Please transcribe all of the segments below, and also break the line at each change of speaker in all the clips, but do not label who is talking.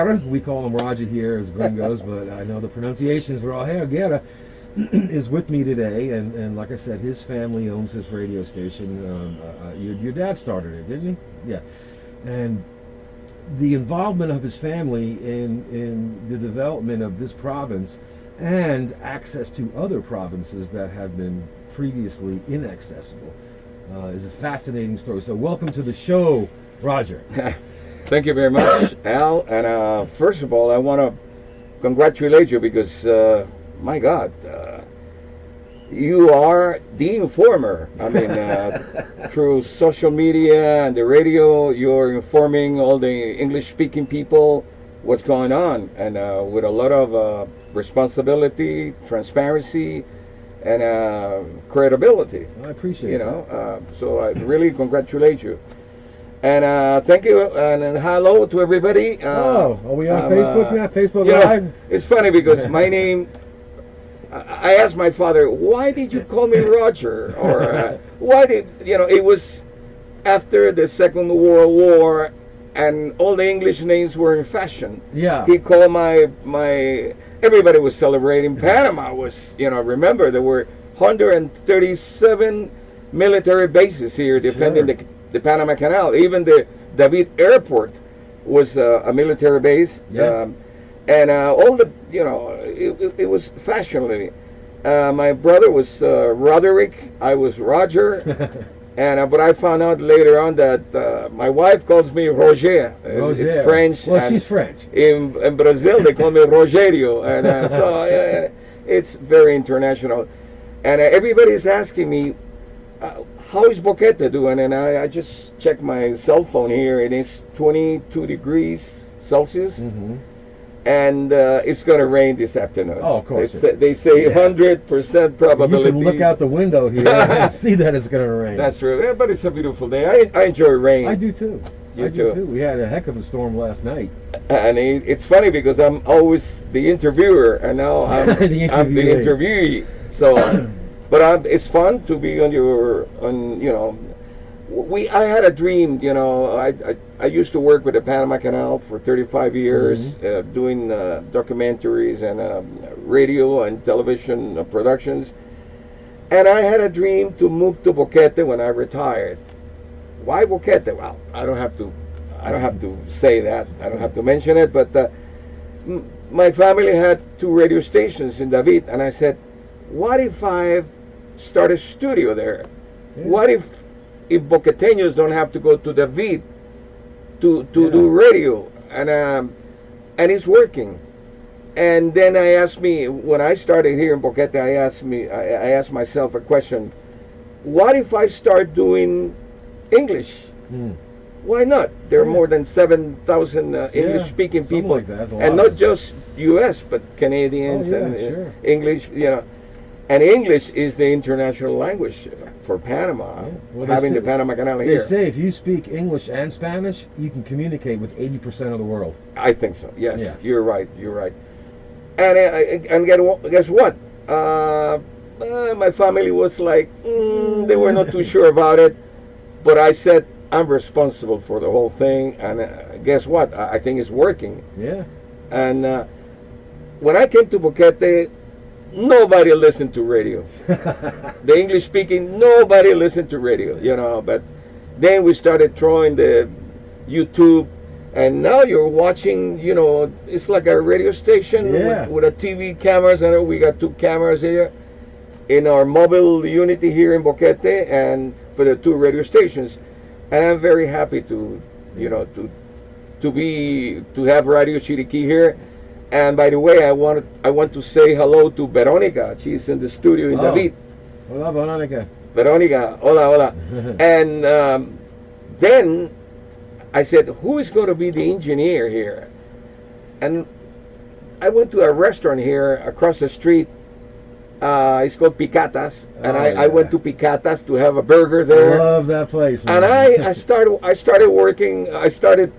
Guerra. We call him Roger here as gringos, but I know the pronunciation is Roger Guerra. Is with me today, and like I said, his family owns this radio station. Your dad started it, didn't he? Yeah. And the involvement of his family in the development of this province and access to other provinces that have been previously inaccessible is a fascinating story. So welcome to the show, Roger.
Thank you very much, Al. And first of all, I want to congratulate you because my God, you are the informer. I mean, through social media and the radio, you're informing all the English-speaking people what's going on, and with a lot of responsibility, transparency, and credibility.
I appreciate it.
So I really congratulate you. And thank you, and hello to everybody.
Are we on Facebook now? Facebook Live?
It's funny because my name, I asked my father, why did you call me Roger? Or why did, it was after the Second World War and all the English names were in fashion.
Yeah.
He called my everybody was celebrating. Panama was, remember there were 137 military bases here defending the Panama Canal. Even the David Airport was a military base.
Yeah.
And all the, it was fashionably. My brother was Roderick. I was Roger. And but I found out later on that my wife calls me Roger. It's French.
Well, she's French.
In Brazil, they call me Rogerio. And so it's very international. And everybody's asking me, how is Boquete doing? And I just checked my cell phone here. It is 22 degrees Celsius. Mm-hmm. And it's going to rain this afternoon.
Oh, of course.
They say 100% probability.
You can look out the window here and see that it's going to rain.
That's true. Yeah, but it's a beautiful day. I enjoy rain.
I do too.
You too.
We had a heck of a storm last night.
And it's funny because I'm always the interviewer, and now I'm the interviewee. So, but it's fun to be I had a dream, I used to work with the Panama Canal for 35 years, mm-hmm. Doing documentaries and radio and television productions. And I had a dream to move to Boquete when I retired. Why Boquete? Well, I don't have to say that. I don't have to mention it, but my family had 2 radio stations in David, and I said, what if I start a studio there? Yeah. What if Boqueteños don't have to go to David to do radio, and it's working. And then I asked me, when I started here in Boquete, I asked myself a question: what if I start doing English? Why not? There are more than 7,000 English-speaking people,
like that.
And not just U.S. but Canadians and English. And English is the international language for Panama, having the Panama Canal here.
They say if you speak English and Spanish, you can communicate with 80% of the world.
I think so, yes. Yeah. You're right. And guess what? My family was like, they were not too sure about it. But I said, I'm responsible for the whole thing. And guess what? I think it's working.
Yeah.
And when I came to Boquete, nobody listened to radio. The English speaking, nobody listened to radio, but then we started throwing the YouTube, and now you're watching, it's like a radio station with a TV cameras. I know we got 2 cameras here in our mobile unity here in Boquete, and for the 2 radio stations. And I'm very happy to have Radio Chiriqui here. And by the way, I want to say hello to Veronica. She's in the studio in David.
Hola, Veronica.
Veronica, hola. And then I said, who is going to be the engineer here? And I went to a restaurant here across the street. It's called Picatas, and I went to Picatas to have a burger there.
I love that place,
And
man.
I started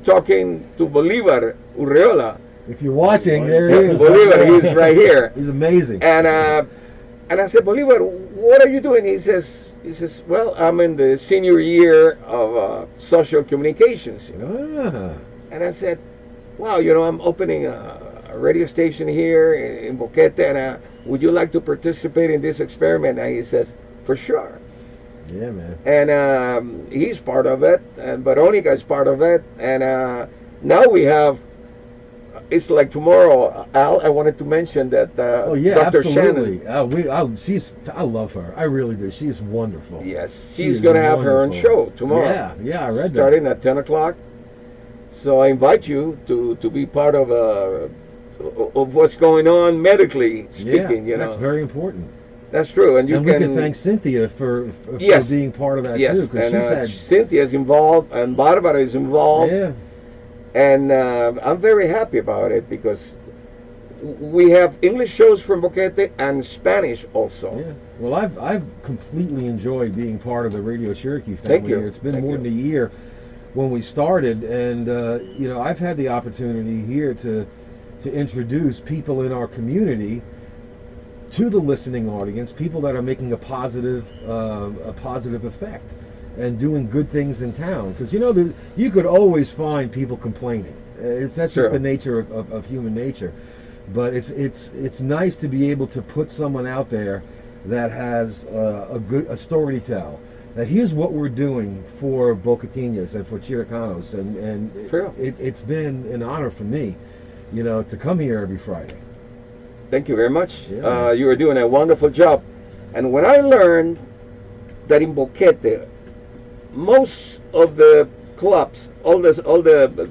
talking to Bolivar Urreola.
If you're watching, there he is.
Bolivar, he's right here.
He's amazing.
And I said, Bolivar, what are you doing? He says, well, I'm in the senior year of social communications.
Ah.
And I said, wow, I'm opening a radio station here in Boquete, and would you like to participate in this experiment? And he says, for sure.
Yeah, man.
And he's part of it, and Veronica is part of it, and now we have. It's like tomorrow, Al. I wanted to mention that
oh yeah,
Dr.
absolutely.
Shannon.
I love her. I really do. She's wonderful.
Yes, she's going to have her own show tomorrow.
Yeah, I read that.
Starting at 10 o'clock. So I invite you to be part of what's going on medically speaking.
That's very important.
That's true, and we
can thank Cynthia for being part of that too.
And Cynthia's involved, and Barbara is involved.
Yeah.
And I'm very happy about it because we have English shows from Boquete and Spanish also.
Yeah. Well, I've completely enjoyed being part of the Radio Chiriqui family.
Thank you.
It's been more than a year when we started, and I've had the opportunity here to introduce people in our community to the listening audience, people that are making a positive effect and doing good things in town. Because you could always find people complaining. That's just the nature of human nature. But it's nice to be able to put someone out there that has a story to tell. Now, here's what we're doing for Boqueteños and for Chiricanos, and it's been an honor for me, to come here every Friday.
Thank you very much.
Yeah.
You are doing a wonderful job. And when I learned that in Boquete, most of the clubs, all the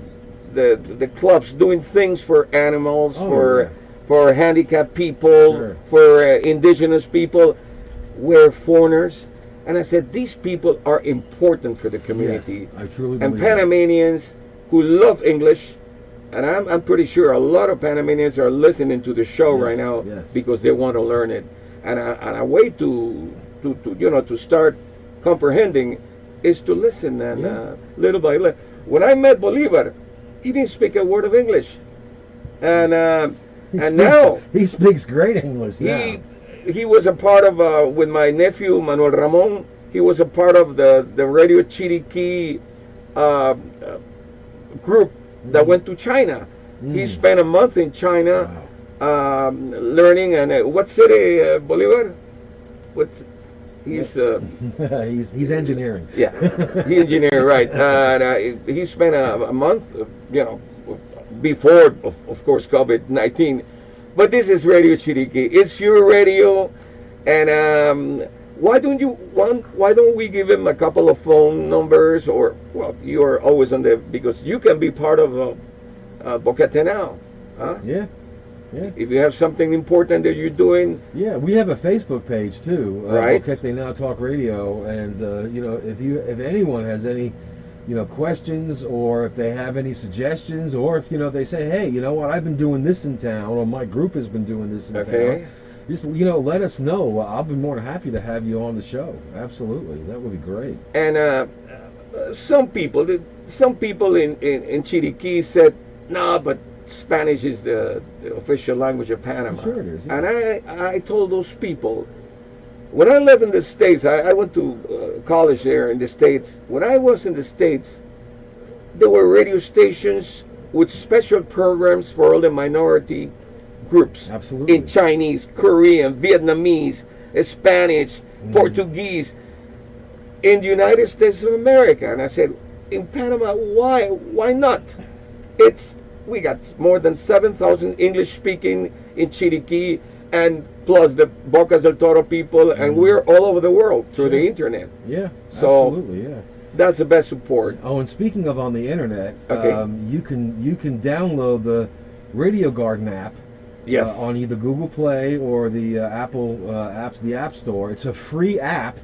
clubs doing things for animals, for handicapped people, for indigenous people, were foreigners. And I said, these people are important for the community.
Yes, I truly believe
and Panamanians who love English, and I'm pretty sure a lot of Panamanians are listening to the show right now because they want to learn it. And a way to start comprehending is to listen, and little by little. When I met Bolivar, he didn't speak a word of English, and now
he speaks great English.
He was a part of with my nephew Manuel Ramon. He was a part of the Radio Chiriqui group that went to China. He spent a month in China learning. And what city, Bolivar? He's
engineering.
Yeah, he engineering, right? And he spent a month, before, of course, COVID-19. But this is Radio Chiriqui. It's your radio, and why don't we give him a couple of phone numbers? Or you're always on because you can be part of BoqueteNOW, huh?
Yeah.
If you have something important that you're doing.
Yeah, we have a Facebook page too,
right?
BoqueteNOW Talk Radio, and if anyone has any questions, or if they have any suggestions, or if they say, hey, you know what, I've been doing this in town, or my group has been doing this in town, just let us know. I'll be more than happy to have you on the show. Absolutely, that would be great.
And some people in Chiriquí said, no, but Spanish is the official language of Panama.
Sure it is. Yeah.
And I told those people, when I lived in the States, I went to college there in the States. When I was in the States, there were radio stations with special programs for all the minority groups.
Absolutely.
In Chinese, Korean, Vietnamese, Spanish, Portuguese, in the United States of America. And I said, in Panama, why not? We got more than 7,000 English speaking in Chiriquí, and plus the Bocas del Toro people, and we're all over the world through the internet.
Yeah,
so
absolutely, yeah.
That's the best support.
Oh, and speaking of on the internet, you can download the Radio Garden app.
Yes.
On either Google Play or the Apple the App Store. It's a free app.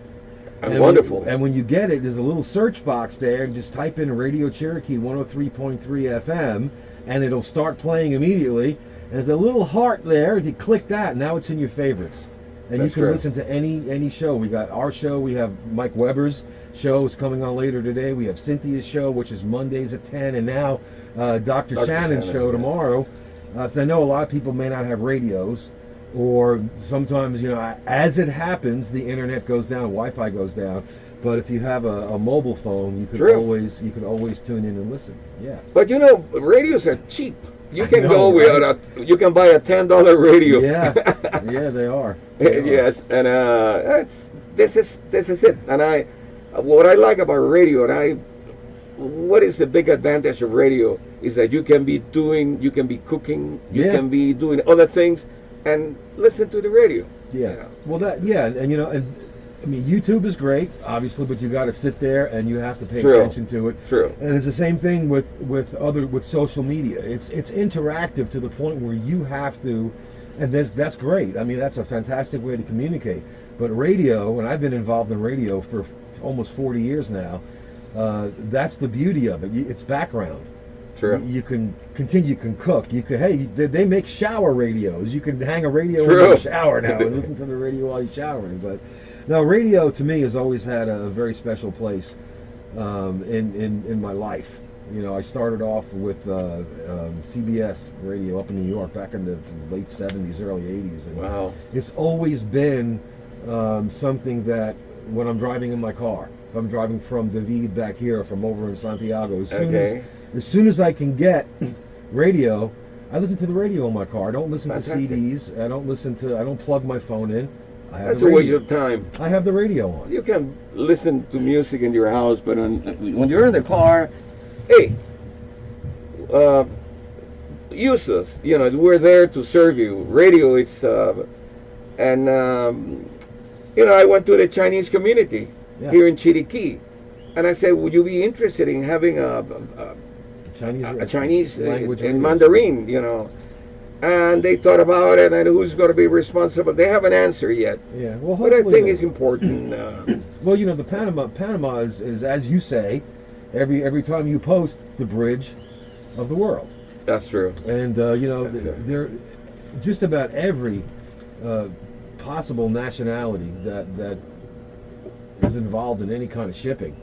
And wonderful.
And when you get it, there's a little search box there, and just type in Radio Chiriqui 103.3 FM, and it'll start playing immediately. And there's a little heart there. If you click that, now it's in your favorites. And you can listen to any show. We got our show. We have Mike Weber's show is coming on later today. We have Cynthia's show, which is Mondays at 10. And now Dr. Shannon's show tomorrow. So I know a lot of people may not have radios. or sometimes, as it happens, the internet goes down, Wi-Fi goes down. But if you have a mobile phone, you could always tune in and listen. Yeah.
But radios are cheap. You can
know,
go
right?
you can buy a $10 radio.
Yeah, yeah, they are. They are.
Yes, and this is it. And what I like about radio, what is the big advantage of radio is that you can be cooking, you can be doing other things, and listen to the radio.
Yeah. Well, and I mean, YouTube is great, obviously, but you got to sit there and you have to pay attention to it.
True.
And it's the same thing with social media. It's interactive to the point where you have to, and that's great. I mean, that's a fantastic way to communicate. But radio, and I've been involved in radio for almost 40 years now. That's the beauty of it. It's background.
True.
You can continue. You can cook. You can. They make shower radios. You can hang a radio in your shower now and listen to the radio while you're showering. But now, radio to me has always had a very special place in my life. I started off with CBS radio up in New York back in the late 70s, early 80s. And
wow.
It's always been something that when I'm driving in my car, if I'm driving from David back here, from over in Santiago, as soon as I can get radio, I listen to the radio in my car. I don't listen to CDs. I don't plug my phone in.
That's a waste of time.
I have the radio on.
You can listen to music in your house, but when you're in the car, hey, use us. We're there to serve you. Radio, it's and I went to the Chinese community here in Chiriquí, and I said, would you be interested in having a Chinese language in Mandarin? And they thought about it, and who's going to be responsible? They haven't answered yet.
Yeah, well,
but I think it's important.
Well, the Panama is as you say, every time you post, the bridge of the world.
That's true.
And there just about every possible nationality that is involved in any kind of shipping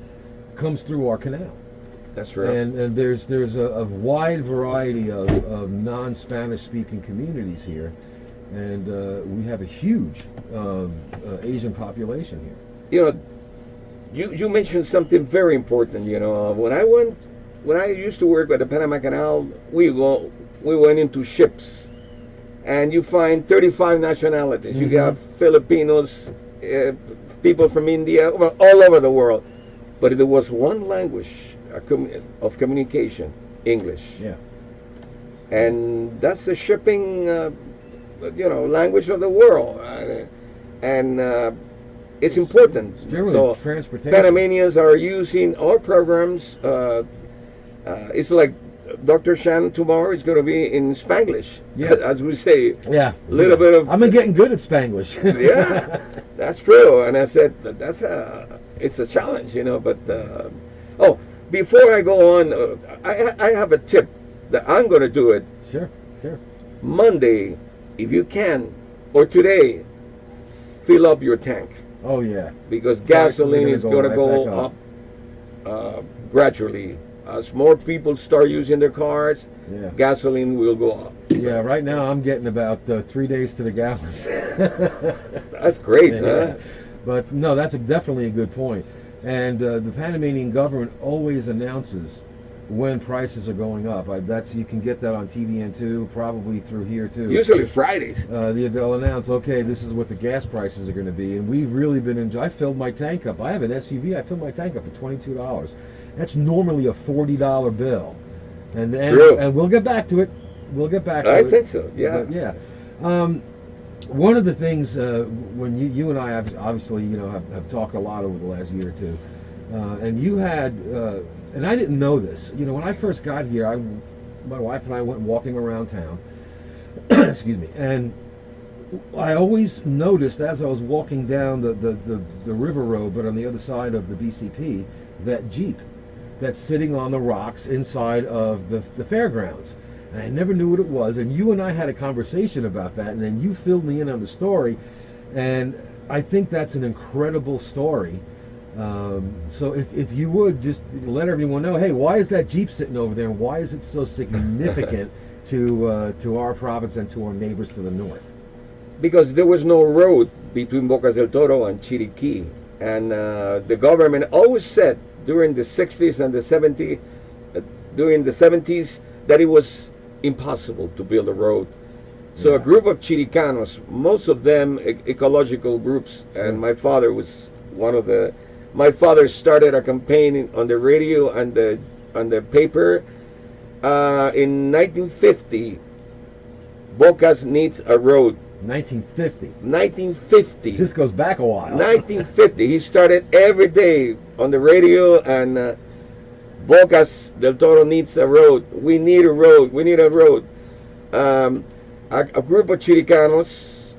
comes through our canal.
That's right.
And there's a wide variety of non-Spanish speaking communities here, and we have a huge Asian population here.
You mentioned something very important. When I used to work at the Panama Canal, we went into ships, and you find 35 nationalities.
Mm-hmm.
You got Filipinos, people from India, all over the world, but there was one language of communication, English.
Yeah.
And that's the shipping, language of the world, and it's important.
So transportation.
Panamanians are using our programs. It's like Dr. Shan tomorrow is going to be in Spanglish, as we say.
Yeah.
A little bit of.
I've been getting good at Spanglish.
Yeah, that's true. And I said it's a challenge, but. Before I go on, I have a tip that I'm going to do it.
Sure.
Monday, if you can, or today, fill up your tank.
Oh, yeah.
Because gasoline is going to go up gradually. As more people start using their cars, gasoline will go up.
Yeah, right now I'm getting about 3 days to the gallon.
That's great,
huh? But no, that's definitely a good point. And the Panamanian government always announces when prices are going up. You can get that on TVN2, probably through here too.
Usually Fridays.
They'll announce, okay, this is what the gas prices are going to be, and we've really been enjoying. I filled my tank up. I have an SUV. I filled my tank up for $22. That's normally a $40 bill, and we'll get back to it. I think so. Yeah. But, yeah. One of the things when you and I have obviously have talked a lot over the last year or two, and you had and I didn't know this. When I first got here, my wife and I went walking around town. Excuse me, and I always noticed as I was walking down the river road, but on the other side of the BCP, that Jeep that's sitting on the rocks inside of the fairgrounds. And I never knew what it was, and you and I had a conversation about that, and then you filled me in on the story, and I think that's an incredible story. So if you would just let everyone know, hey, why is that Jeep sitting over there, and why is it so significant to our province and to our neighbors to the north?
because there was no road between Bocas del Toro and Chiriquí, and the government always said during the 60s and the 70s, during the 70s, that it was impossible to build a road. So a group of Chiricanos, most of them ecological groups, and my father was one of the. My father started a campaign on the radio and the paper in 1950. Bocas needs a road.
1950.
1950.
This goes back a while.
1950. He started every day on the radio, and Bocas del Toro needs a road. We need a road. We need a road. A group of Chiricanos,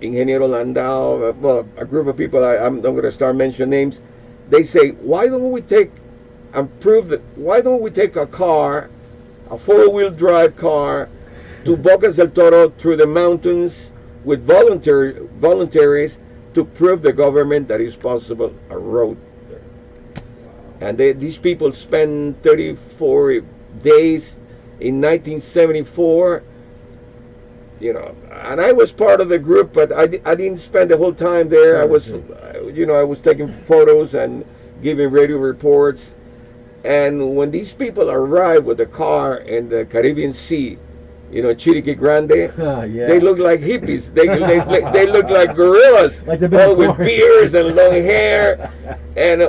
Ingeniero Landau, well, a group of people, I'm not going to start mentioning names. They say, why don't we take a car, a four-wheel drive car, to Bocas del Toro through the mountains with voluntaries to prove the government that it's possible a road there. And these people spent 34 days in 1974. You know, and I was part of the group, but I didn't spend the whole time there. I was taking photos and giving radio reports. And when these people arrived with the car in the Caribbean Sea, you know, Chiriquí Grande, they look like hippies. They look like gorillas,
like
all with beards and long hair, and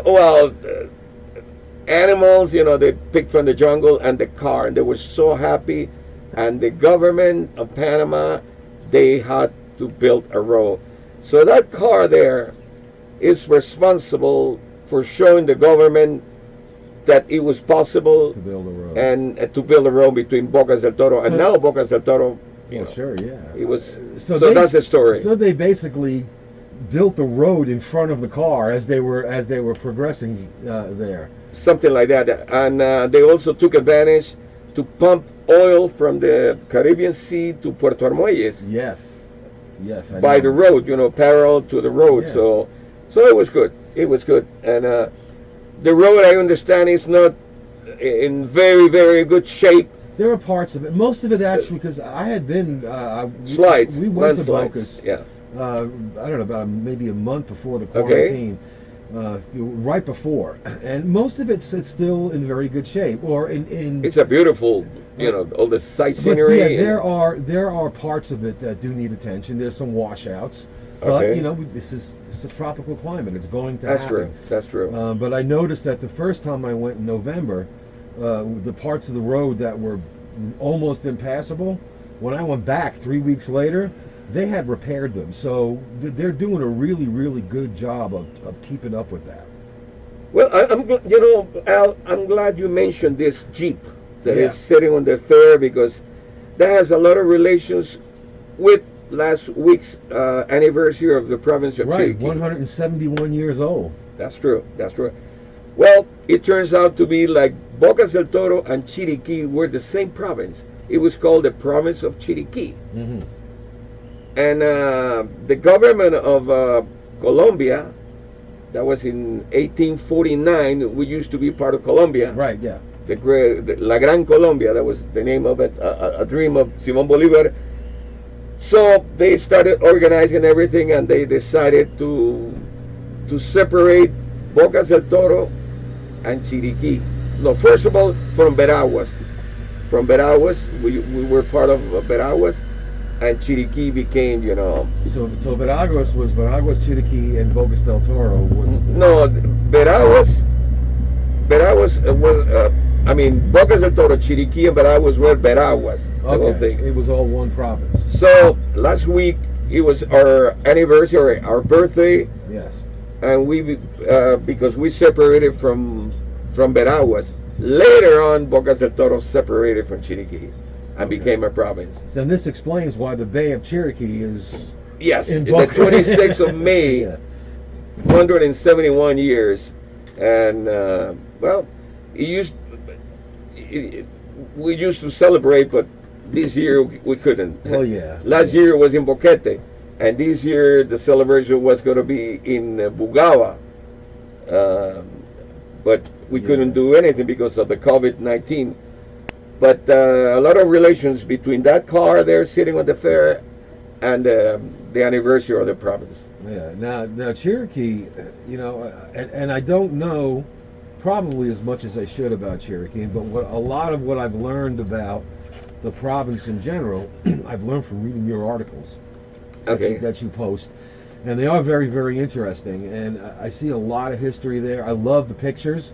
animals. You know, they picked from the jungle, and the car, and they were so happy. And the government of Panama, they had to build a road. So that car there is responsible for showing the government that it was possible
to build a road,
and to build a road between Bocas del Toro, and now Bocas del Toro.
Sure, yeah.
It was so that's the story.
So they basically built the road in front of the car as they were progressing there.
Something like that, and they also took advantage to pump oil from the Caribbean Sea to Puerto Armuelles.
Yes.
By the road, you know, parallel to the road.
Yeah.
So it was good. It was good, and the road, I understand, is not in very, very good shape.
There are parts of it. Most of it actually, because I had been
slides.
We went to
Landslides,
Bocas.
yeah.
I don't know, about maybe a month before the quarantine. Right before, and most of it's still in very good shape, or in
it's a beautiful, you know, all the sight
but
scenery.
Yeah, there are parts of it that do need attention. There's some washouts, but you know, this is a tropical climate. It's going to happen.
That's true.
But I noticed that the first time I went in November, the parts of the road that were almost impassable, when I went back 3 weeks later, they had repaired them. So they're doing a really, really good job of keeping up with that.
Well, Al, I'm glad you mentioned this Jeep that is sitting on the fair, because that has a lot of relations with last week's anniversary of the province of Chiriquí.
171 years old.
That's true. Well, it turns out to be like Bocas del Toro and Chiriquí were the same province. It was called the province of Chiriquí.
Mm-hmm.
And the government of Colombia, that was in 1849, we used to be part of Colombia.
Right, yeah.
La Gran Colombia, that was the name of it, a dream of Simón Bolívar. So they started organizing everything, and they decided to separate Bocas del Toro and Chiriquí. No, first of all, from Veraguas. From Veraguas, we were part of Veraguas, and Chiriquí became, you know. So
Veraguas was Chiriquí, and Bocas del Toro was.
No, Veraguas was. Bocas del Toro, Chiriquí, and Veraguas were Veraguas. The whole thing.
It was all one province.
So last week it was our anniversary, our birthday.
Yes.
And we, because we separated from Veraguas. Later on, Bocas del Toro separated from Chiriquí and became a province.
So this explains why the Bay of Chiriquí is.
Yes, the 26th of May, 171 years, and we used to celebrate, but this year we couldn't.
Oh yeah.
Last year was in Boquete, and this year the celebration was going to be in Bugawa, but we couldn't do anything because of the COVID-19. But a lot of relations between that car there sitting on the fair and the anniversary of the province.
Yeah. Now Chiriquí, you know, and I don't know probably as much as I should about Chiriquí, but a lot of what I've learned about the province in general, I've learned from reading your articles that you post, and they are very, very interesting. And I see a lot of history there. I love the pictures.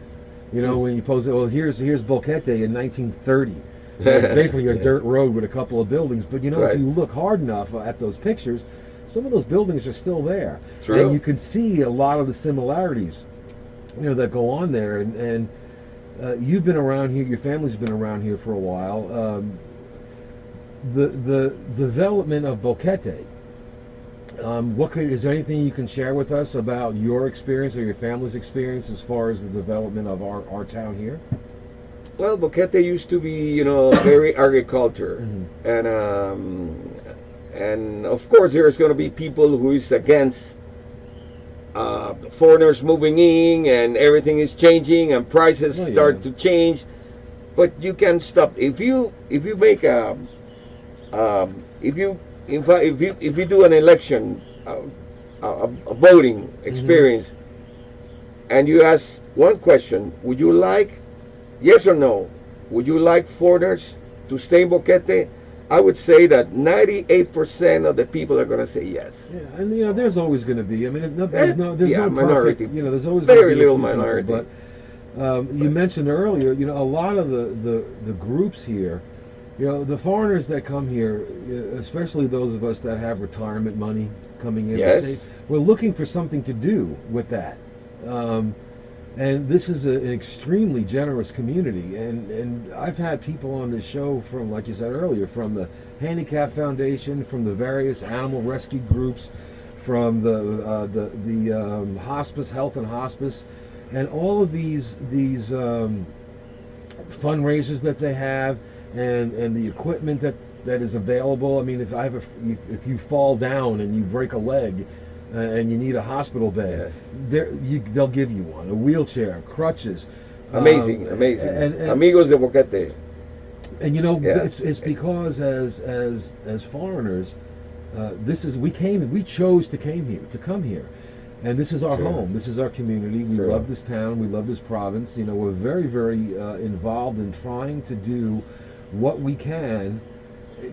You know, when you post it, well, here's Boquete in 1930. It's basically a dirt road with a couple of buildings. But you know, if you look hard enough at those pictures, some of those buildings are still there.
True.
And you can see a lot of the similarities, you know, that go on there. And you've been around here. Your family's been around here for a while. The development of Boquete. Is there anything you can share with us about your experience or your family's experience as far as the development of our town here?
Well, Boquete used to be, you know, very agriculture, and of course there's going to be people who is against foreigners moving in, and everything is changing, and prices start to change. But you can stop if you make if you do an election, a voting experience, and you ask one question: would you like, yes or no, would you like foreigners to stay in Boquete? I would say that 98% of the people are going to say yes.
Yeah, and you know, there's always going to be. I mean, there's no
minority.
Perfect, you know, there's always
very little minority.
But you mentioned earlier, you know, a lot of the groups here. You know, the foreigners that come here, especially those of us that have retirement money coming in, say, we're looking for something to do with that. And this is an extremely generous community. And I've had people on this show from, like you said earlier, from the Handicap Foundation, from the various animal rescue groups, from the hospice, health and hospice, and all of these fundraisers that they have. And the equipment that is available. I mean, if you fall down and you break a leg and you need a hospital bed, they'll give you one, a wheelchair, crutches.
Amazing. And Amigos de Boquete.
And you know, it's because as foreigners, we chose to come here. And this is our home. This is our community. We love this town. We love this province. You know, we're very, very involved in trying to do what we can.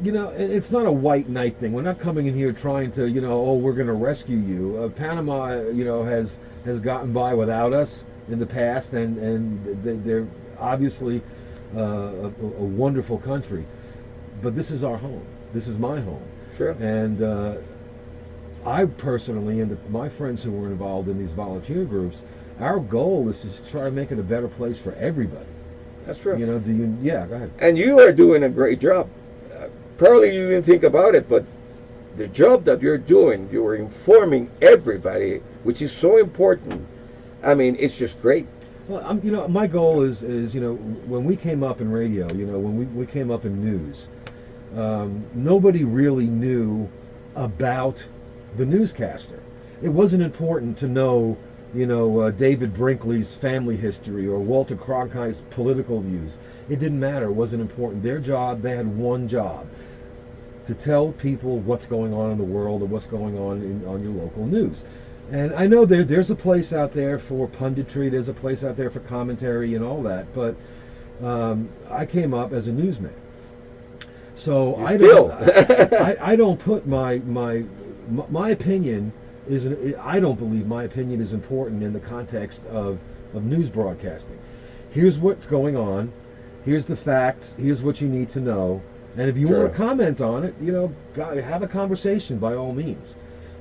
You know, and it's not a white knight thing. We're not coming in here trying to, you know, we're going to rescue you. Panama, you know, has gotten by without us in the past, and they're obviously a wonderful country. But this is our home. This is my home.
Sure.
And I personally, and my friends who were involved in these volunteer groups, our goal is to try to make it a better place for everybody.
That's true.
You know, go ahead.
And you are doing a great job. Probably you didn't think about it, but the job that you're doing, you are informing everybody, which is so important. I mean, it's just great.
Well, you know, my goal is you know, when we came up in radio, you know, when we came up in news, nobody really knew about the newscaster. It wasn't important to know, you know, David Brinkley's family history or Walter Cronkite's political views. It didn't matter. It wasn't important. Their job, they had one job: to tell people what's going on in the world and what's going on your local news. And I know there's a place out there for punditry. There's a place out there for commentary and all that. But I came up as a newsman, so I don't put my opinion. I don't believe my opinion is important in the context of news broadcasting. Here's what's going on. Here's the facts. Here's what you need to know. And if you want to comment on it, you know, have a conversation by all means.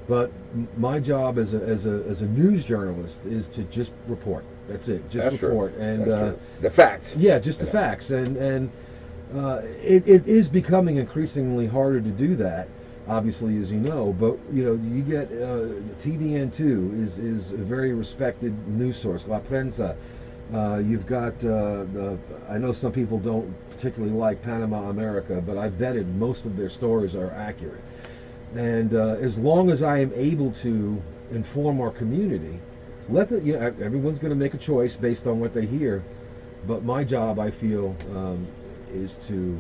But my job as a news journalist is to just report. That's it. Just report. And
the facts.
Yeah, just the facts. And it is becoming increasingly harder to do that, obviously, as you know. But you know, you get TVN2 is a very respected news source. La Prensa. You've got I know some people don't particularly like Panama America, but I vetted most of their stories are accurate. And as long as I am able to inform our community, everyone's going to make a choice based on what they hear. But my job, I feel, is to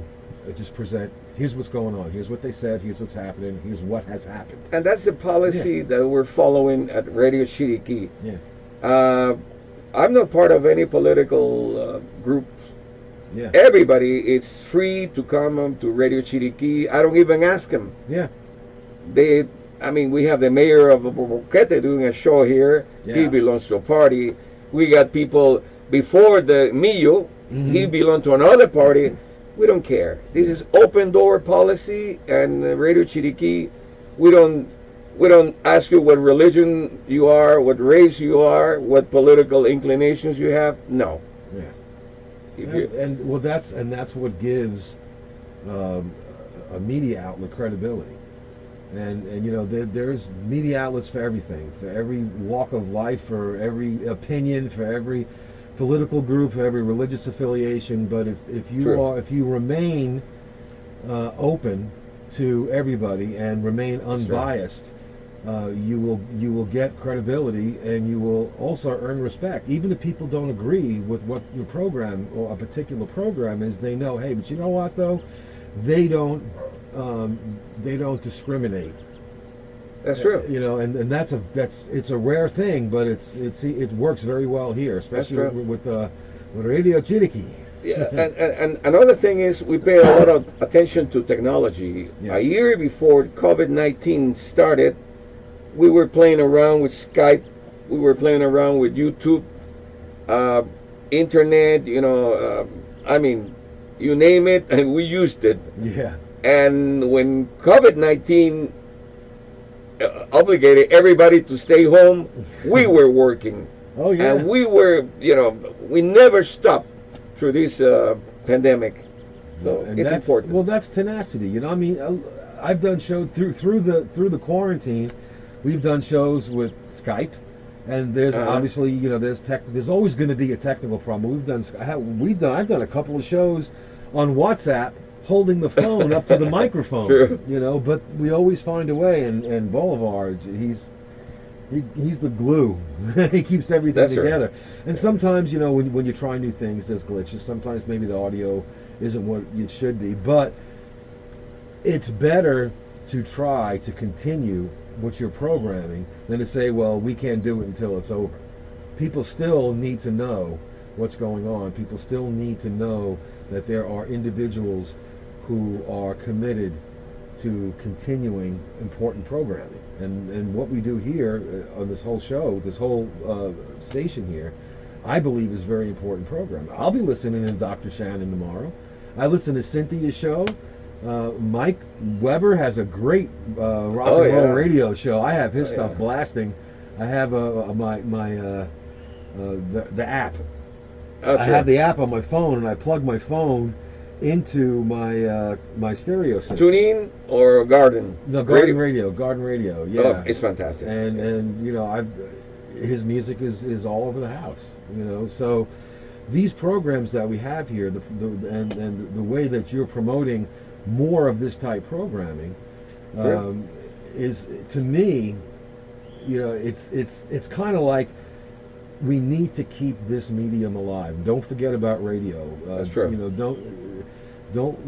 just present. Here's what's going on. Here's what they said. Here's what's happening. Here's what has happened.
And that's the policy that we're following at Radio Chiriqui.
Yeah.
I'm not part of any political group.
Yeah.
Everybody is free to come to Radio Chiriqui. I don't even ask them.
Yeah.
We have the mayor of Boquete doing a show here.
Yeah.
He belongs to a party. We got people before the Millo.
Mm-hmm.
He belonged to another party. We don't care. This is open door policy, and Radio Chiriqui, we don't ask you what religion you are, what race you are, what political inclinations you have. No.
Yeah. That's what gives a media outlet credibility. And you know, there's media outlets for everything, for every walk of life, for every opinion, for every political group, for every religious affiliation. But if you remain open to everybody and remain unbiased, you will get credibility, and you will also earn respect. Even if people don't agree with what your program or a particular program is, they know, hey, but you know what though, they don't discriminate.
That's true.
You know, and it's a rare thing, but it works very well here, especially with Radio Chiriqui.
Yeah, and another thing is we pay a lot of attention to technology.
Yeah.
A year before COVID-19 started, we were playing around with Skype, we were playing around with YouTube, internet. You know, you name it, and we used it.
Yeah. And
when COVID-19 obligated everybody to stay home, we were working.
Oh yeah.
And we were, we never stopped through this pandemic. So it's important.
Well, that's tenacity. You know, I mean, I've done shows through the quarantine. We've done shows with Skype, and there's obviously, there's always going to be a technical problem. I've done a couple of shows on WhatsApp, holding the phone up to the microphone.
True.
But we always find a way, and Bolivar, he's the glue. He keeps everything together. Right. And sometimes, when you try new things, there's glitches. Sometimes maybe the audio isn't what it should be, but it's better to try to continue what you're programming than to say, well, we can't do it until it's over. People still need to know what's going on. People still need to know that there are individuals who are committed to continuing important programming. And what we do here on this whole show, this whole station here, I believe is very important program. I'll be listening to Dr. Shannon tomorrow. I listen to Cynthia's show. Mike Weber has a great rock and roll radio show. I have his stuff blasting. I have the app. I have the app on my phone, and I plug my phone into my stereo system.
TuneIn or Garden?
No, Garden Radio. Yeah,
oh, it's fantastic.
And his music is all over the house. So these programs that we have here, and the way that you're promoting more of this type programming, is, to me, it's kind of like, we need to keep this medium alive. Don't forget about radio.
That's true.
Don't.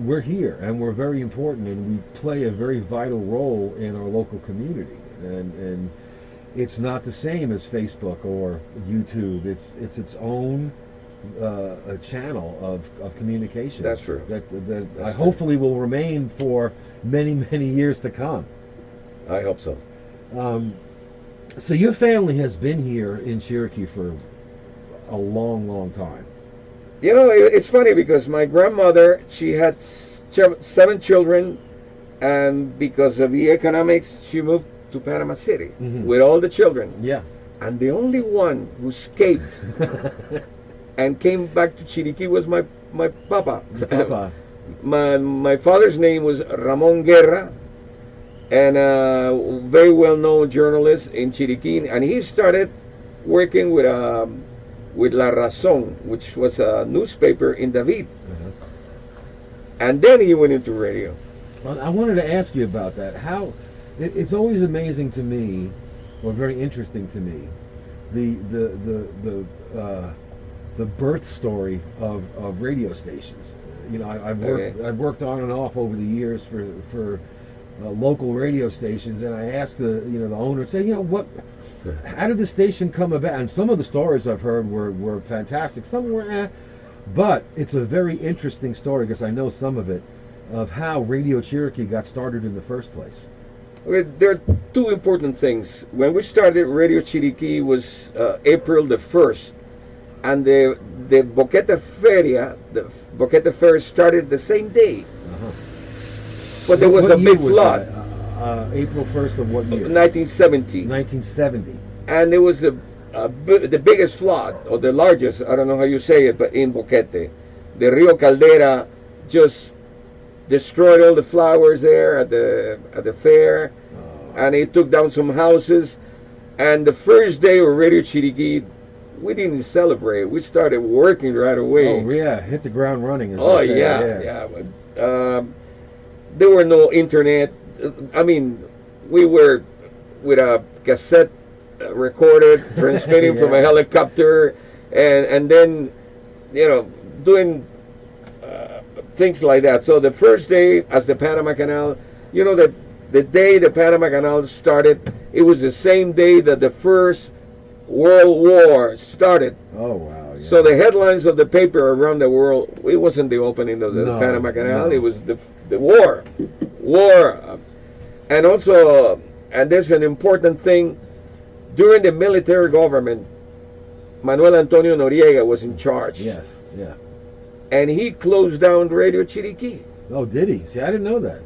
We're here, and we're very important, and we play a very vital role in our local community. And it's not the same as Facebook or YouTube. It's its own a channel of communication.
That's true.
That hopefully will remain for many, many years to come.
I hope so.
So your family has been here in Chiriqui for a long, long time.
It's funny because my grandmother, she had 7 children, and because of the economics, she moved to Panama City with all the children.
Yeah.
And the only one who escaped and came back to Chiriqui was my papa. My father's name was Roger Guerra, and a very well-known journalist in Chiriquí, and he started working with La Razón, which was a newspaper in David. And then he went into radio.
Well, I wanted to ask you about that. It's always amazing to me, or very interesting to me, the birth story of radio stations. I've worked on and off over the years for local radio stations, and I asked the owner, say, how did the station come about? And some of the stories I've heard were fantastic. Some were but it's a very interesting story, because I know some of it, of how Radio Chiriqui got started in the first place.
Okay, there are two important things. When we started Radio Chiriqui was April the 1st, and the Boquete Feria, the Boquete Fair started the same day.
Uh-huh.
But there was a big flood.
April 1st of what year?
1970.
1970.
And there was the biggest flood, or the largest, I don't know how you say it, but in Boquete. The Rio Caldera just destroyed all the flowers there at the fair, and it took down some houses. And the first day of Radio Chiriqui, we didn't celebrate. We started working right away.
Oh yeah, hit the ground running.
Oh yeah. There were no internet. I mean, we were with a cassette recorded, transmitting from a helicopter, and then doing things like that. So the first day, as the Panama Canal, the day the Panama Canal started, it was the same day that the first World War started.
Oh wow! Yeah.
So the headlines of the paper around the world, it wasn't the opening of the Panama Canal. It was the war, and also, and there's an important thing. During the military government, Manuel Antonio Noriega was in charge.
Yes, yeah. And
he closed down Radio Chiriqui.
Oh, did he? See, I didn't know that.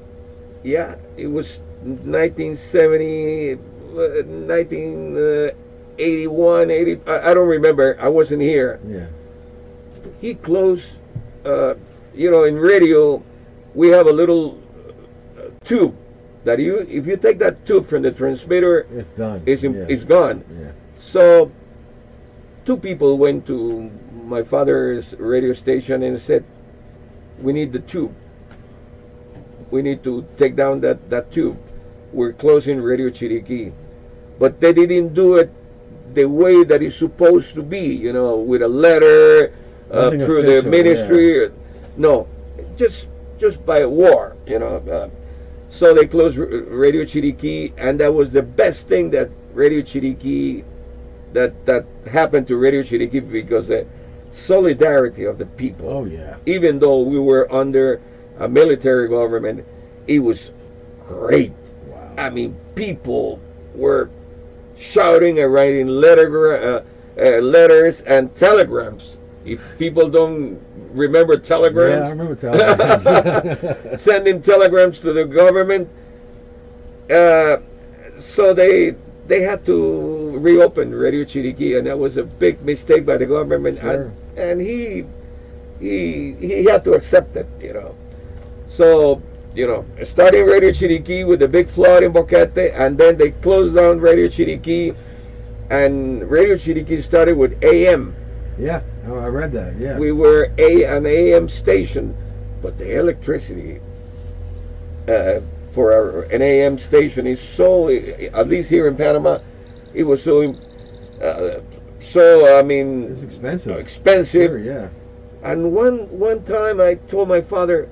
Yeah, it was 1970, 1981, 80. I don't remember. I wasn't here.
Yeah.
He closed. In radio, we have a little tube that if you take that tube from the transmitter,
it's done.
It's gone.
Yeah.
So, two people went to my father's radio station and said, "We need the tube. We need to take down that tube. We're closing Radio Chiriqui." But they didn't do it the way that it's supposed to be, with a letter through the ministry.
Yeah.
No, just by war, So they closed Radio Chiriqui, and that was the best thing that Radio Chiriqui, that happened to Radio Chiriqui, because the solidarity of the people.
Oh yeah.
Even though we were under a military government, it was great.
Wow.
I mean, people were shouting and writing letters and telegrams. If people don't remember telegrams,
yeah, I remember telegrams.
Sending telegrams to the government. So they had to reopen Radio Chiriqui, and that was a big mistake by the government.
Sure.
And he had to accept it, So, starting Radio Chiriqui with a big flood in Boquete, and then they closed down Radio Chiriqui, and Radio Chiriqui started with AM.
Yeah, I read that. Yeah,
we were an AM station, but the electricity for an AM station is so, at least here in Panama, it was so. I mean,
it's expensive.
Expensive.
Sure, yeah.
And one time I told my father,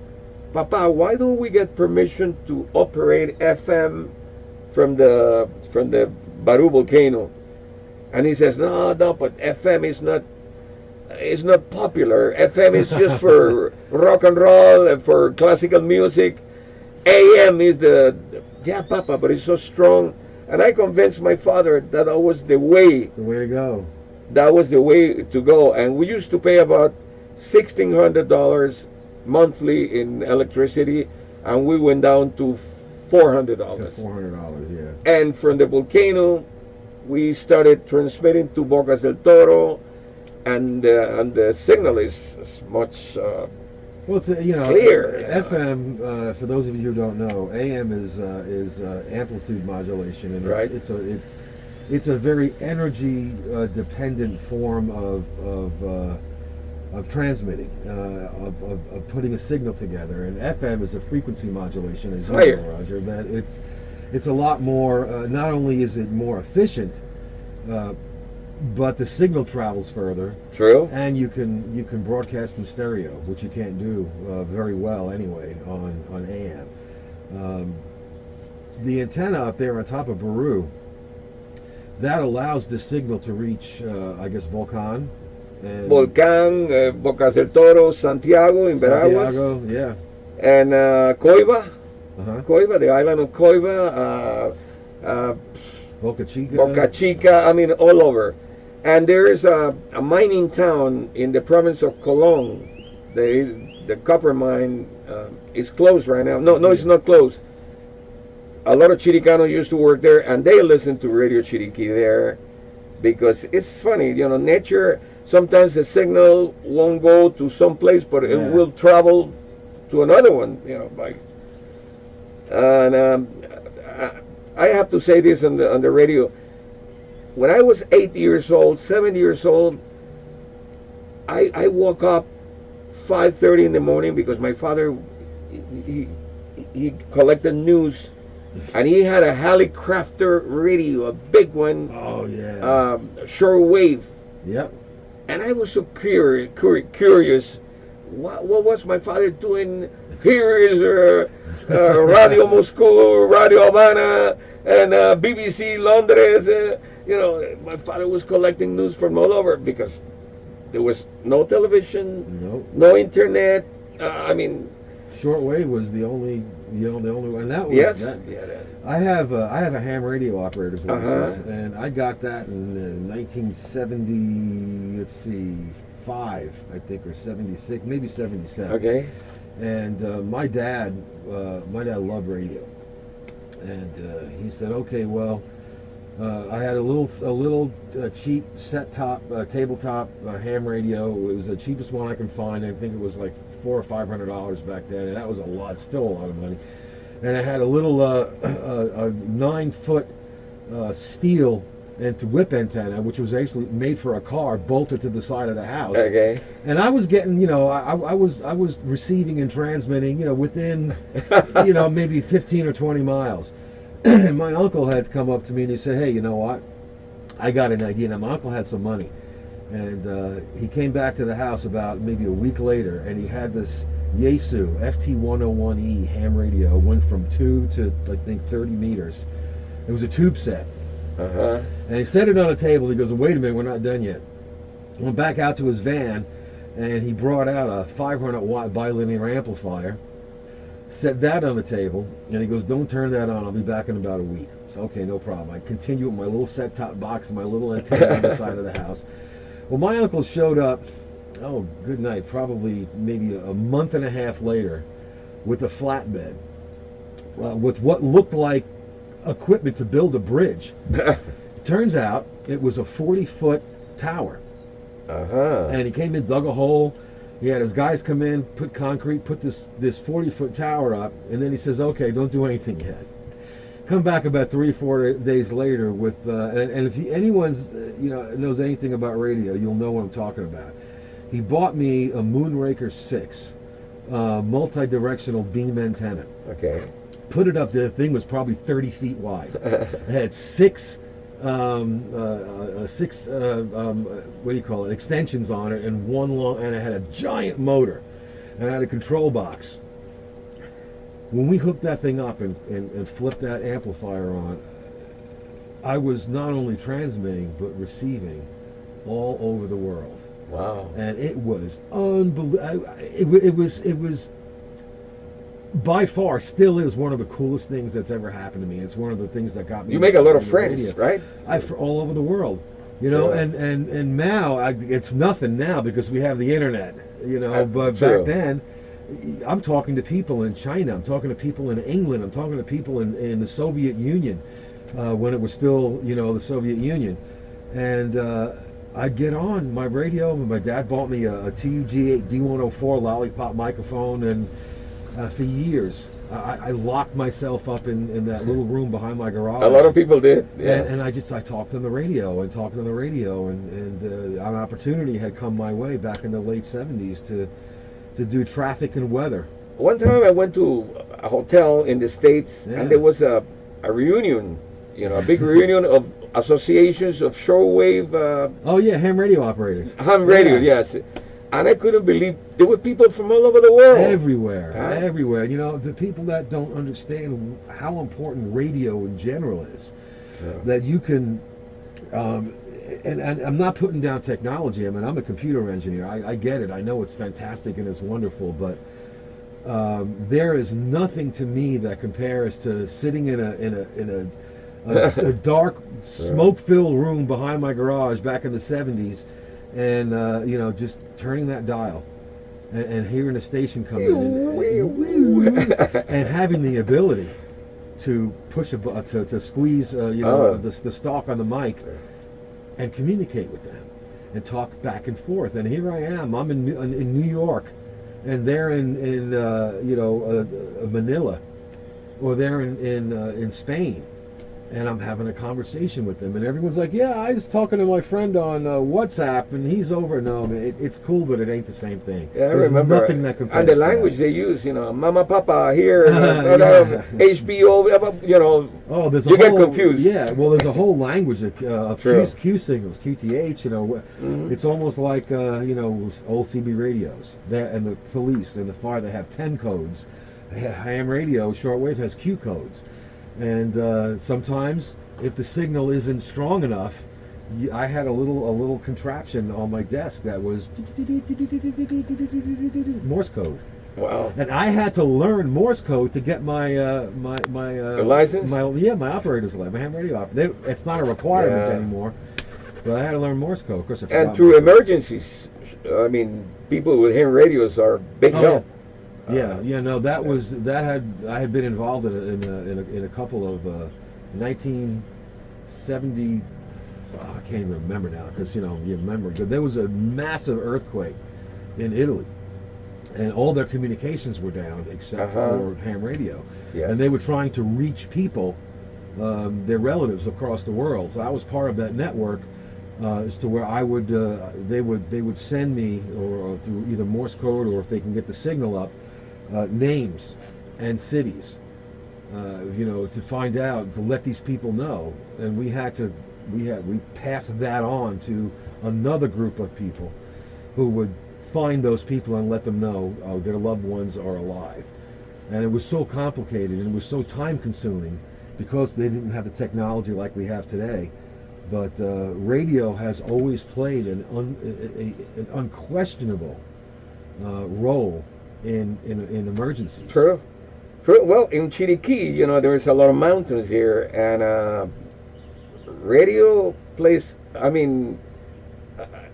"Papa, why don't we get permission to operate FM from the Baru volcano?" And he says, "No, but FM is not popular. FM is just for rock and roll and for classical music. AM is yeah, Papa, but it's so strong." And I convinced my father that was the way.
The way to go.
That was the way to go. And we used to pay about $1,600 monthly in electricity, and we went down to $400.
$400, yeah.
And from the volcano, we started transmitting to Bocas del Toro, and the signal is much
well, it's
clear.
FM, for those of you who don't know, AM is amplitude modulation, and
right.
It's a very energy dependent form of transmitting, of putting a signal together. And FM is a frequency modulation, as you know, Roger. That it's a lot more. Not only is it more efficient, but the signal travels further.
True.
And you can broadcast in stereo, which you can't do very well anyway on AM. The antenna up there on top of Baru, that allows the signal to reach, I guess, Volcan. And
Bocas del Toro, Santiago in Veraguas.
Santiago, yeah.
And Coiba.
Uh-huh.
Coiba, the island of Coiba.
Boca Chica.
Boca Chica, I mean, all over. And there's a mining town in the province of Colón. The copper mine is closed right now. No, it's not closed. A lot of Chiricanos used to work there, and they listen to Radio Chiriqui there because it's funny, nature, sometimes the signal won't go to some place, but it will travel to another one, And I have to say this on the radio. When I was 8 years old, 7 years old, I woke up 5:30 in the morning because my father he collected news, and he had a Hallicrafter radio, a big one.
Oh yeah.
Shortwave.
Yep.
And I was so curious. What was my father doing? Here is Radio Moscow, Radio Havana, and BBC Londres. My father was collecting news from all over because there was no television, no internet.
Shortwave was the only one, and that was I have a ham radio operator's license, and I got that in 1970. Let's see, 5, I think, or 76, maybe 77.
Okay.
And my dad loved radio, and he said, okay, well, I had a little cheap tabletop ham radio. It was the cheapest one I can find. I think it was like $400 or $500 back then, and that was still a lot of money. And I had a little 9-foot steel and whip antenna, which was actually made for a car, bolted to the side of the house.
Okay.
And I was getting, I was receiving and transmitting, within, maybe 15 or 20 miles. And my uncle had come up to me and he said, hey, you know what? I got an idea. Now, my uncle had some money. And he came back to the house about maybe a week later, and he had this Yaesu FT101E ham radio. Went from 2 to, I think, 30 meters. It was a tube set.
Uh-huh.
And he set it on a table. He goes, wait a minute, we're not done yet. Went back out to his van, and he brought out a 500-watt bilinear amplifier, set that on the table, and he goes, don't turn that on. I'll be back in about a week. So, okay, no problem. I continue with my little set-top box and my little antenna on the side of the house. Well, my uncle showed up, good night, probably maybe a month and a half later, with a flatbed, with what looked like equipment to build a bridge. Turns out it was a 40-foot tower.
Uh-huh.
And he came in, dug a hole. He had his guys come in, put concrete, put this 40-foot tower up, and then he says, okay, don't do anything yet. Come back about 3 or 4 days later with, and if anyone's knows anything about radio, you'll know what I'm talking about. He bought me a Moonraker 6 multi-directional beam antenna.
Okay.
Put it up there. The thing was probably 30 feet wide. It had 6 extensions on it, and and it had a giant motor, and it had a control box. When we hooked that thing up and flipped that amplifier on, I was not only transmitting but receiving all over the world.
Wow!
And it was unbelievable. It was by far, still is one of the coolest things that's ever happened to me. It's one of the things that got me.
You make a lot of friends, radio. Right?
All over the world, know. And now it's nothing now because we have the internet, But back then, I'm talking to people in China. I'm talking to people in England. I'm talking to people in the Soviet Union when it was still, the Soviet Union. And I'd get on my radio. My dad bought me a TUG-8 D104 lollipop microphone, and for years I locked myself up in that little room behind my garage.
A lot of people did. Yeah.
And I talked on the radio and an opportunity had come my way back in the late 70s to do traffic and weather.
One time I went to a hotel in the States, and there was a reunion, a big reunion of associations of shortwave
Oh yeah, ham radio operators.
ham radio,
Yeah.
yes. And I couldn't believe there were people from all over the world.
Everywhere,
Huh?
everywhere. You know, the people that don't understand how important radio in general is, that you can, and I'm not putting down technology. I mean, I'm a computer engineer. I get it. I know it's fantastic and it's wonderful, but there is nothing to me that compares to sitting in a dark, smoke-filled room behind my garage back in the '70s, and you know, just turning that dial and hearing a station come in and having the ability to push to squeeze you know, the stalk on the mic and communicate with them and talk back and forth. And here I am. I'm in New York, and they're in you know, Manila, or they're in Spain, and I'm having a conversation with them, and everyone's like, "Yeah, I was talking to my friend on WhatsApp, and he's over." No, man, it's cool, but it ain't the same thing.
Yeah, I
There's
remember.
nothing that compares.
And the
to
language
that.
they use, you know, Mama, Papa here,
Yeah.
HBO, you know.
Oh, there's a
You
whole,
get confused.
Yeah, well, there's a whole language of
True.
Q signals, QTH. You know, it's almost like you know, old CB radios. And the police and the fire, they have 10 codes. Ham radio, shortwave has Q codes, and sometimes if the signal isn't strong enough, I had a little contraption on my desk that was Morse code.
Wow.
And I had to learn Morse code to get my
Your license?
my operator's license, my ham radio operator. It's not a requirement
Yeah.
anymore, but I had to learn Morse code. Of course, I
And
forgot
through
Morse code.
emergencies, I mean, people with ham radios are big
Oh,
help.
Yeah, no, I had been involved in a couple of 1970. I can't even remember now, because you know, you remember there was a massive earthquake in Italy, and all their communications were down except for ham radio.
Yes.
And they were trying to reach people, their relatives across the world. So I was part of that network, as to where I would, they would send me, or through either Morse code, or if they can get the signal up, names and cities, you know, to find out, to let these people know. And we passed that on to another group of people who would find those people and let them know their loved ones are alive. And it was so complicated, and it was so time consuming, because they didn't have the technology like we have today. But radio has always played an unquestionable role in emergencies.
True. True. Well, in Chiriquí, you know, there's a lot of mountains here, and radio plays, I mean,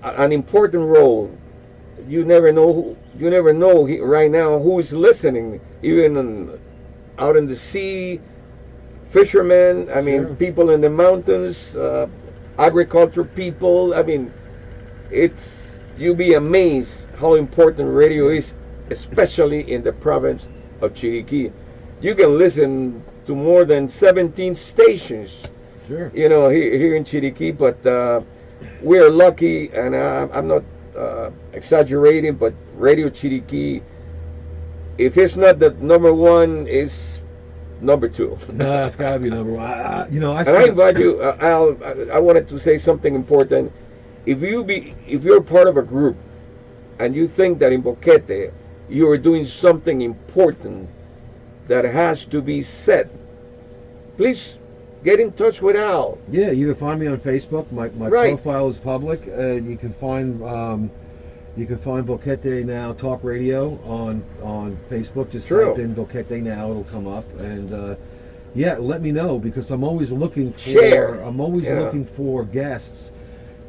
an important role. You never know right now who's listening, even out in the sea, fishermen, I mean,
Sure.
people in the mountains, agriculture people. I mean, you'll be amazed how important radio is, especially in the province of Chiriquí. You can listen to more than 17 stations,
Sure.
you know, here in Chiriquí, but we're lucky, and I'm not exaggerating, but Radio Chiriquí, if it's not the number one, is number two.
No, it's got to be number one.
And I invite you, Al. I wanted to say something important. If you're part of a group, and you think that in Boquete you are doing something important that has to be said, please get in touch with Al.
Yeah, you can find me on Facebook. My
Right.
profile is public, and you can find BoqueteNOW Talk Radio on Facebook. Just
True.
type in BoqueteNOW, it'll come up, and yeah, let me know, because I'm always looking for
Share. Yeah.
looking for guests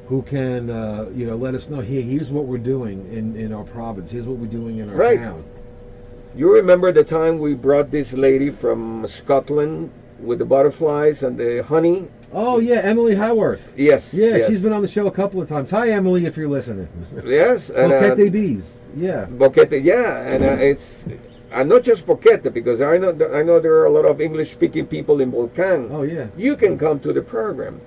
who can you know, let us know. Here's what we're doing in our province. Here's what we're doing in our
Right.
town.
You remember the time we brought this lady from Scotland with the butterflies and the honey?
Oh yeah, Emily Howarth.
Yes.
Yeah,
yes.
she's been on the show a couple of times. Hi, Emily, if you're listening.
Yes. And,
Boquete Bees. Yeah.
Boquete, yeah, and it's not just Boquete, because I know there are a lot of English-speaking people in Volcan.
Oh yeah.
You can come to the program,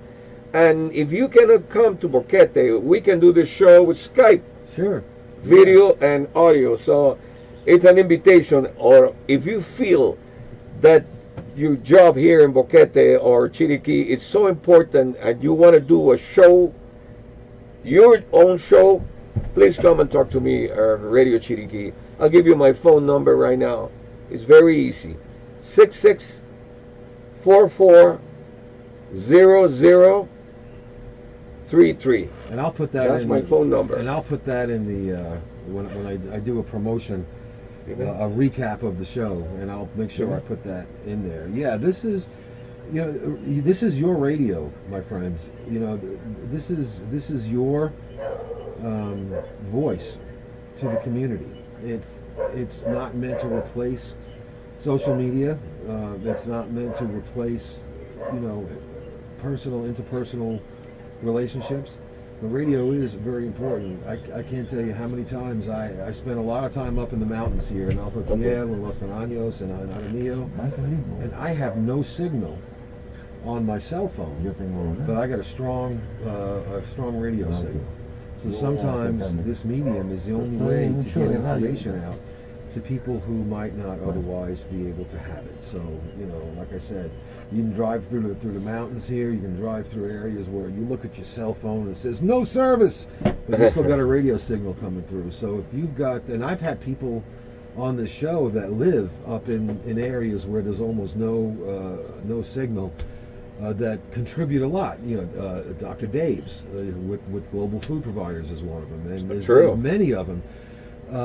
and if you cannot come to Boquete, we can do the show with Skype,
Sure.
video and audio. So it's an invitation. Or if you feel that your job here in Boquete or Chiriquí is so important and you want to do a show, your own show, please come and talk to me, Radio Chiriqui. I'll give you my phone number right now. It's very easy. 66440033.
And I'll put that.
That's my phone number.
And I'll put that in the when I do a promotion, a recap of the show, and I'll make sure I put that in there. Yeah, this is your radio, my friends. This is your voice to the community. It's not meant to replace social media. It's not meant to replace interpersonal relationships. The radio is very important. I can't tell you how many times I spent a lot of time up in the mountains here in Alto Tiel and Los Ananios and Aramillo, and I have no signal on my cell phone, but I got a strong radio signal. So sometimes this medium is the only way to get information out to people who might not otherwise be able to have it. So, like I said, you can drive through the mountains here, you can drive through areas where you look at your cell phone and it says no service, but you still got a radio signal coming through. So if you've got, and I've had people on this show that live up in areas where there's almost no signal, that contribute a lot. Dr. Dave's with Global Food Providers is one of them, and there's many of them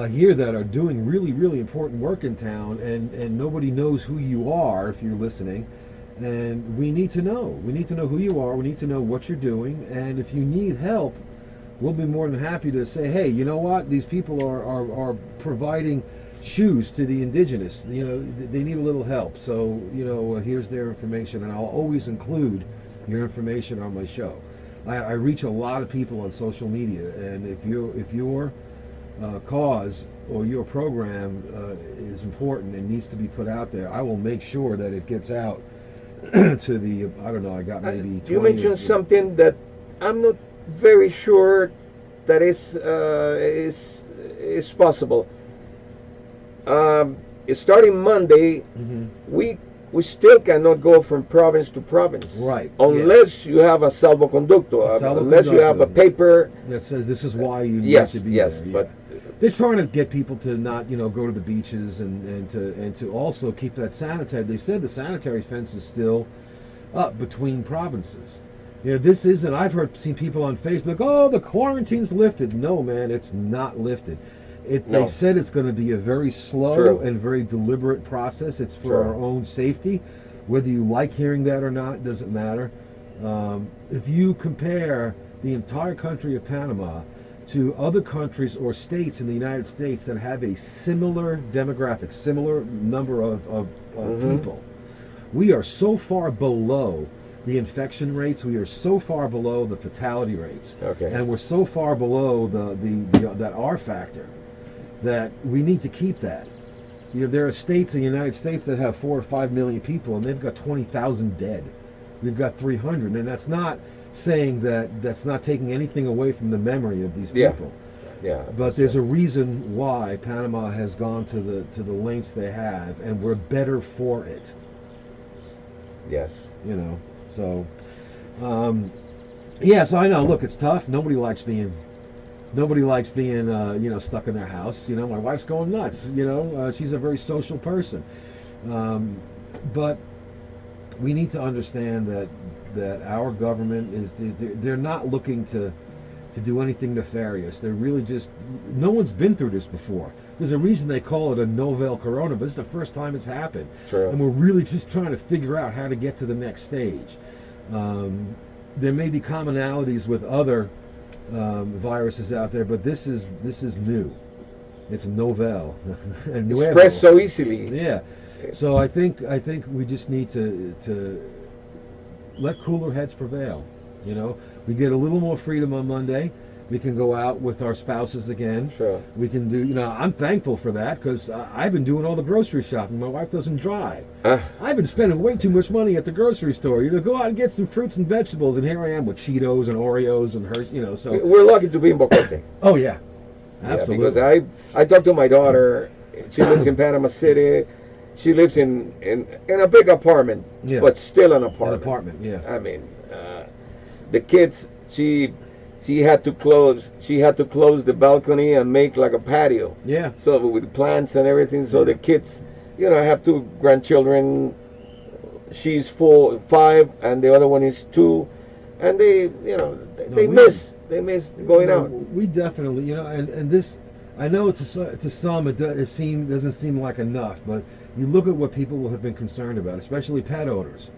here that are doing really, really important work in town, and nobody knows who you are if you're listening, and we need to know. We need to know who you are. We need to know what you're doing, and if you need help, we'll be more than happy to say, hey, you know what? These people are providing shoes to the indigenous. They need a little help. So, here's their information, and I'll always include your information on my show. I reach a lot of people on social media, and if your cause or your program is important and needs to be put out there, I will make sure that it gets out to the, I don't know, I got maybe 20.
You mentioned something that I'm not very sure that is possible. Starting Monday, we still cannot go from province to province,
right?
Unless you have a salvoconducto, unless you have a paper
that says this is why you need to be there.
But
they're trying to get people to not, go to the beaches and to also keep that sanitary. They said the sanitary fence is still up between provinces. This isn't. I've seen people on Facebook. Oh, the quarantine's lifted. No, man, it's not lifted. They said it's going to be a very slow and very deliberate process. It's for our own safety. Whether you like hearing that or not doesn't matter. If you compare the entire country of Panama to other countries or states in the United States that have a similar demographic, similar number of people, we are so far below the infection rates. We are so far below the fatality rates, and we're so far below that R factor, that we need to keep that. There are states in the United States that have 4 or 5 million people, and they've got 20,000 dead. We've got 300, and that's not saying that's not taking anything away from the memory of these people. But there's a reason why Panama has gone to the lengths they have, and we're better for it.
Yes.
So so I know. Look, it's tough. Nobody likes being stuck in their house. My wife's going nuts. She's a very social person, but we need to understand that our government they're not looking to do anything nefarious. They're really just, no one's been through this before. There's a reason they call it a novel corona, but it's the first time it's happened. And we're really just trying to figure out how to get to the next stage. There may be commonalities with other viruses out there, but this is new. It's novel. And
expressed so easily.
Yeah. So I think we just need to let cooler heads prevail. We get a little more freedom on Monday. We can go out with our spouses again. We can do, I'm thankful for that, because I've been doing all the grocery shopping. My wife doesn't drive. I've been spending way too much money at the grocery store. Go out and get some fruits and vegetables, and here I am with Cheetos and Oreos and her, so.
We're lucky to be in Boquete.
Oh, yeah. Absolutely.
Because I talked to my daughter. She lives in Panama City. she lives in a big apartment,
Yeah.
but still an
An
apartment.
apartment, yeah.
I mean, the kids, she had to close the balcony and make like a patio.
Yeah.
So with plants and everything. So the kids, you know, I have two grandchildren. She's 5, and the other one is 2, and they, you know, they miss going out.
We definitely, you know, and this, I know to some it doesn't seem like enough, but you look at what people have been concerned about, especially pet owners.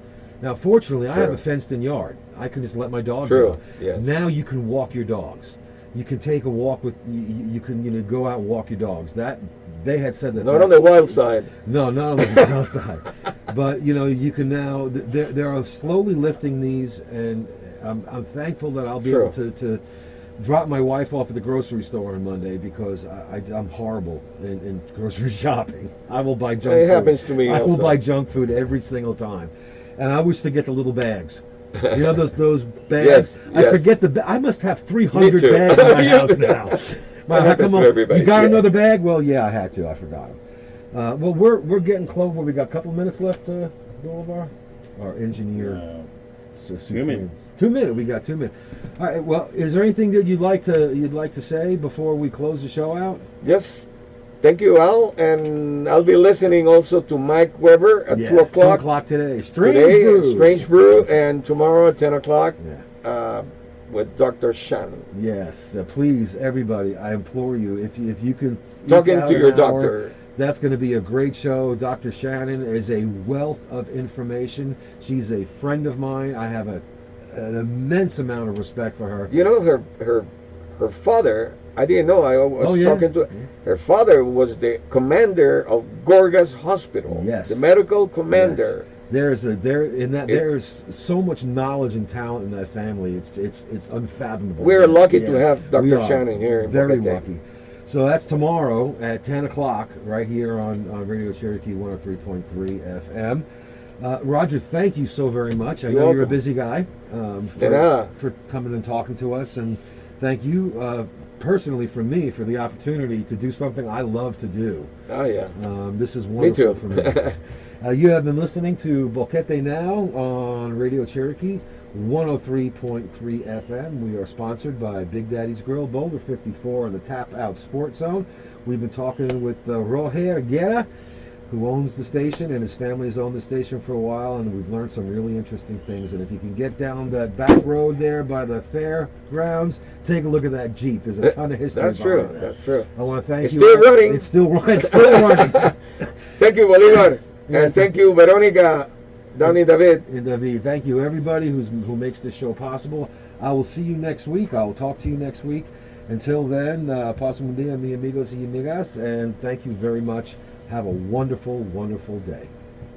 Now, fortunately, I have a fenced-in yard. I can just let my dogs out.
Yes.
Now you can walk your dogs. You can take a walk with. You can go out and walk your dogs. That they had said that.
Not on the wild side.
No, not on the wild side. But you know, you can now. They're slowly lifting these, and I'm thankful that I'll be able to drop my wife off at the grocery store on Monday, because I'm horrible in grocery shopping. I will buy junk food.
It happens to me
I will
also.
buy junk food every single time. And I always forget the little bags. You know those bags?
Yes,
I
yes.
forget I must have 300
Me too.
bags in my
You
house
do.
now.
That happens to everybody.
You got
Yeah.
another bag? Well, yeah, I had to. I forgot them. Well, we're getting close. We got a couple of minutes left, Bolivar? Our engineer. Supreme.
2 minutes.
2 minutes. We got 2 minutes. All right. Well, is there anything that you'd like to say before we close the show out?
Just thank you, Al, and I'll be listening also to Mike Weber at 2 o'clock.
2 o'clock today. Strange
Brew, and tomorrow at 10 o'clock
Yeah.
with Dr. Shannon.
Yes. Please, everybody, I implore you, if you can
Talking
eke out
to your
an hour,
doctor.
that's going to be a great show. Dr. Shannon is a wealth of information. She's a friend of mine. I have an immense amount of respect for her.
You know, her father, I didn't know, I was talking to her.
Yeah.
Her father was the commander of Gorgas Hospital.
Yes.
The medical commander.
Yes. There's so much knowledge and talent in that family. It's unfathomable.
We're lucky
Yeah.
to have
We
Dr.
are
Shannon here in
very
Boquete.
lucky. So that's tomorrow at 10 o'clock right here on Radio Chiriqui 103.3 FM. Roger, thank you so very much. I know you're a
welcome.
busy guy, for coming and talking to us, and thank you personally from me for the opportunity to do something I love to do.
Oh, yeah.
This is
Me
wonderful
too.
for me. You have been listening to BoqueteNOW on Radio Chiriqui 103.3 FM. We are sponsored by Big Daddy's Grill, Boulder 54 in the Tap Out Sports Zone. We've been talking with Roger Guerra, who owns the station, and his family has owned the station for a while, and we've learned some really interesting things. And if you can get down that back road there by the fairgrounds, take a look at that Jeep. There's a ton of history
That's true.
behind that.
That's true.
I want to thank
It's
you.
still running.
It's still running. It's still running.
Thank you, Bolivar.
Yes.
And thank you, Veronica, Danny David.
And David, thank you everybody who makes this show possible. I will see you next week. I will talk to you next week. Until then, pasen un día, mi amigos y amigas, and thank you very much. Have a wonderful, wonderful day.